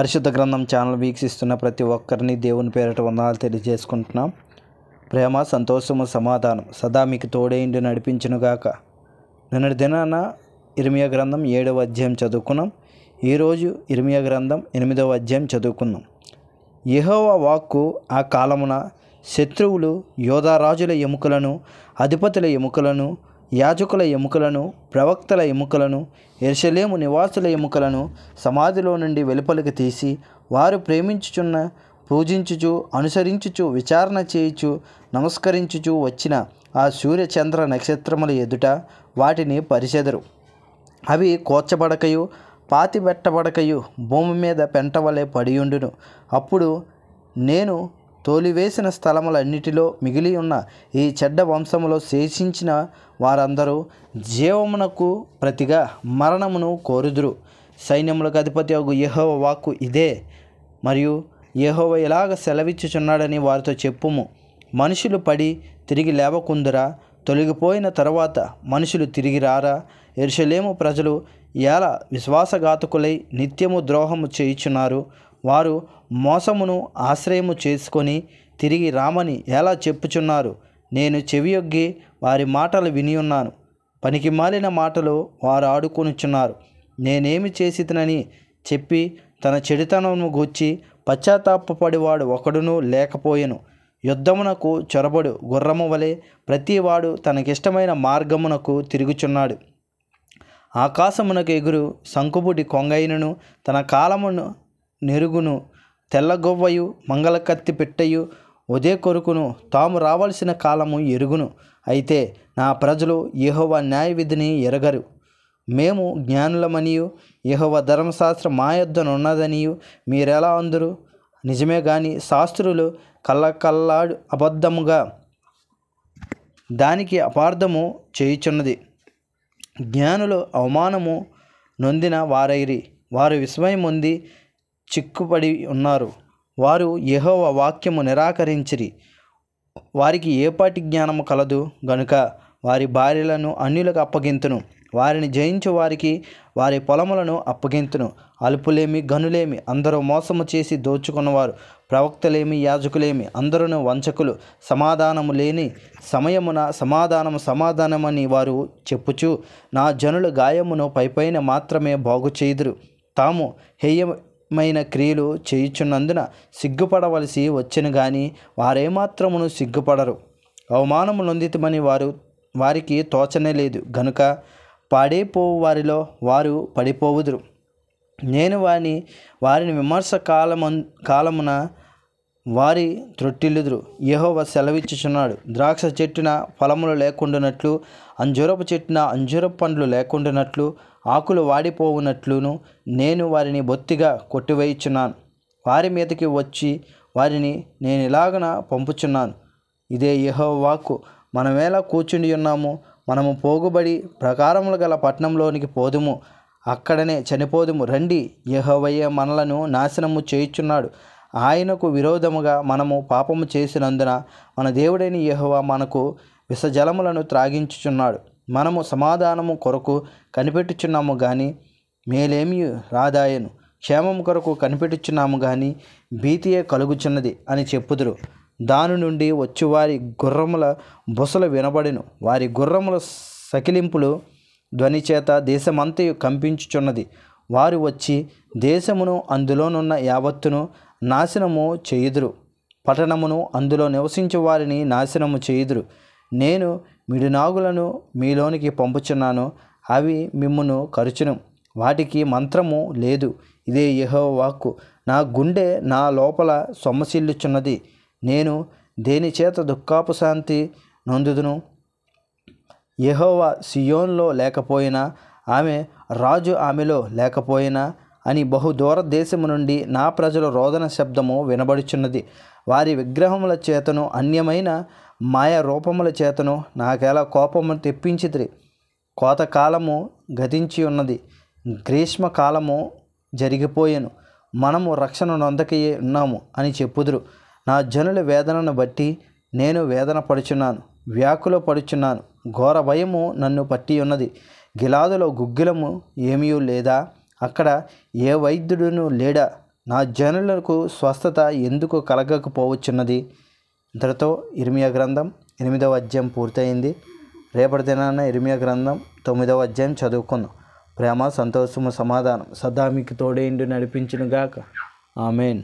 పరిశుద్ధ గ్రంథం ఛానల్ వీక్షిస్తున్న ప్రతి ఒక్కరిని దేవుని పేరిట వందనాలు తెలియజేసుకుంటున్నాం. ప్రేమ, సంతోషము, సమాధానం సదా మీకు తోడేండి నడిపించునుగాక. నిన్నటి దినాన ఇర్మియా గ్రంథం 7వ అధ్యాయం చదువుకున్నాం. ఈరోజు ఇర్మియా గ్రంథం 8వ అధ్యాయం చదువుకున్నాం. యెహోవా వాక్కు ఆ కాలమున శత్రువులు యోధారాజుల ఎముకలను, అధిపతుల ఎముకలను, యాజకుల ఎముకలను, ప్రవక్తల ఎముకలను, యెరూషలేము నివాసుల ఎముకలను సమాధిలో నుండి వెలుపలికి తీసి, వారు ప్రేమించుచున్న, పూజించుచు, అనుసరించుచు, విచారణ చేయుచు, నమస్కరించుచు వచ్చిన ఆ సూర్య చంద్ర నక్షత్రముల ఎదుట వాటిని పరిచెదరు. అవి కోర్చబడకయు పాతిపెట్టబడకయు భూమి మీద పెంటవలె పడియుండును. అప్పుడు నేను తోలివేసిన స్థలములన్నిటిలో మిగిలి ఉన్న ఈ చెడ్డ వంశములో శేషించిన వారందరూ జీవమునకు ప్రతిగా మరణమును కోరుదురు. సైన్యములకు అధిపతి యెహోవా వాక్కు ఇదే. మరియు యెహోవా ఇలాగ సెలవిచ్చుచున్నాడని వారితో చెప్పుము. మనుషులు పడి తిరిగి లేవకుందురా? తొలగిపోయిన తరువాత మనుషులు తిరిగి రారా? యెరూషలేము ప్రజలు ఎలా విశ్వాసఘాతకులై నిత్యము ద్రోహము చేయుచున్నారు? వారు మోసమును ఆశ్రయము చేసుకొని తిరిగి రామని ఎలా చెప్పుచున్నారు? నేను చెవియొగ్గి వారి మాటలు వినియున్నాను. పనికి మాలిన మాటలు వారు ఆడుకొనుచున్నారు. నేనేమి చేసినని చెప్పి తన చెడుతనమును గూర్చి పశ్చాత్తాపపడివాడు ఒకడునూ లేకపోయెను. యుద్ధమునకు చొరబడు గుర్రము వలె ప్రతివాడు తనకిష్టమైన మార్గమునకు తిరుగుచున్నాడు. ఆకాశమునకు ఎగురు సంకుబుడి కొంగైనను తన కాలమును నెరుగును. తెల్లగొవ్వయు మంగళకత్తి పెట్టెయు ఉదయ కొరుకును తాము రావలసిన కాలము ఎరుగును. అయితే నా ప్రజలు యెహోవా న్యాయ విధిని ఎరగరు. మేము జ్ఞానులమనియు యెహోవా ధర్మశాస్త్రం మా యొద్దనున్నదనియు మీరెలా అందురు? నిజమే గాని శాస్త్రులు కళ్ళకల్లాడు అబద్ధముగా దానికి అపార్థము చేయుచున్నది. జ్ఞానులు అవమానము నొందిన వారైరి. వారు విస్మయం పొంది చిక్కుపడి ఉన్నారు. వారు యెహోవా వాక్యము నిరాకరించిరి. వారికి ఏపాటి జ్ఞానము కలదు గనుక వారి భార్యలను అన్యులకు అప్పగింతును. వారిని జయించు వారికి వారి పొలములను అప్పగింతును. అల్పులేమి గనులేమి అందరూ మోసము చేసి దోచుకున్నవారు. ప్రవక్తలేమి యాజకులేమి అందరూ వంచకులు. సమాధానము లేని సమయమున సమాధానమని వారు చెప్పుచు నా జనుల గాయమును పైపైన మాత్రమే బాగు చేయుదురు. తాము హేయమైన క్రియలు చేయుచున్నందున సిగ్గుపడవలసి వచ్చెను గాని వారేమాత్రమును సిగ్గుపడరు. అవమానము నొందితమని వారికి తోచనే లేదు గనుక పాడైపోవు వారిలో వారు పడిపోవుదురు. నేను వారిని విమర్శ కాలమున వారి త్రొట్టిల్లుదురు. యెహోవా సెలవిచ్చుచున్నాడు. ద్రాక్ష చెట్టున ఫలములు లేకుండానట్లు, అంజూరపు చెట్టున అంజూరపు పండ్లు లేకుండానట్లు, ఆకులు వాడిపోవునట్లును నేను వారిని బొత్తిగా కొట్టివేయుచున్నాను. వారి మీదకి వచ్చి వారిని నేను ఇలాగన పంపుచున్నాను. ఇదే యెహోవా వాక్కు. మనమేలా కూర్చుండి ఉన్నాము? మనము పోగుబడి ప్రకారములు గల పట్టణంలోనికి పోదుము, అక్కడనే చనిపోదుము. రండి, యెహోవాయే మనలను నాశనము చేయుచున్నాడు. ఆయనకు విరోధముగా మనము పాపము చేసినందున మన దేవుడైన యెహోవా మనకు విషజలములను త్రాగించుచున్నాడు. మనము సమాధానము కొరకు కనిపెట్టుచున్నాము గాని మేలేమీ రాదాయను. క్షేమము కొరకు కనిపెట్టుచున్నాము గాని భీతియే కలుగుచున్నది అని చెప్పుదురు. దాని నుండి వచ్చువారి గుర్రముల బుసలు వినబడెను. వారి గుర్రముల సకిలింపులు ధ్వని చేత దేశమంతయు కంపించుచున్నది. వారు వచ్చి దేశమును అందులోనున్న యావత్తును నాశనము చేయుదురు. పట్టణమును అందులో నివసించు వారిని నాశనము చేయుదురు. నేను మిడునాగులను మీలోనికి పంపుచున్నాను. అవి మిమ్మును కరుచును. వాటికి మంత్రము లేదు. ఇదే యెహోవా వాక్కు. నా గుండె నా లోపల సొమ్మసిల్లుచున్నది. నేను దేని చేత దుఃఖాపశాంతి నొందుదును? యెహోవా సియోనులో లేకపోయినా, ఆమె రాజు ఆమెలో లేకపోయినా అని బహుదూర దేశము నుండి నా ప్రజల రోదన శబ్దము వినబడుచున్నది. వారి విగ్రహముల చేతను అన్యమైన మాయ రూపముల చేతను నాకెలా కోపము తెప్పించితిరి. కోతకాలము గతించి ఉన్నది. గ్రీష్మకాలము జరిగిపోయెను. మనము రక్షణ నొందకయే ఉన్నాము అని చెప్పుదురు. నా జనుల వేదనను బట్టి నేను వేదన పడుచున్నాను, వ్యాకుల పడుచున్నాను. ఘోర భయము నన్ను పట్టి ఉన్నది. గిలాదులో గుగ్గిలము ఏమీ లేదా? అక్కడ ఏ వైద్యుడును లేడా? నా జనులకు స్వస్థత ఎందుకు కలగకపోవచ్చున్నది? ఇంతటితో ఇర్మియా గ్రంథం 8వ అధ్యాయం పూర్తయింది. రేపటి దినాన ఇర్మియా గ్రంథం 9వ అధ్యాయం చదువుకుందాం. ప్రేమ, సంతోషము, సమాధానం సదా మీకు తోడేండి నడిపించునుగాక. ఆమెన్.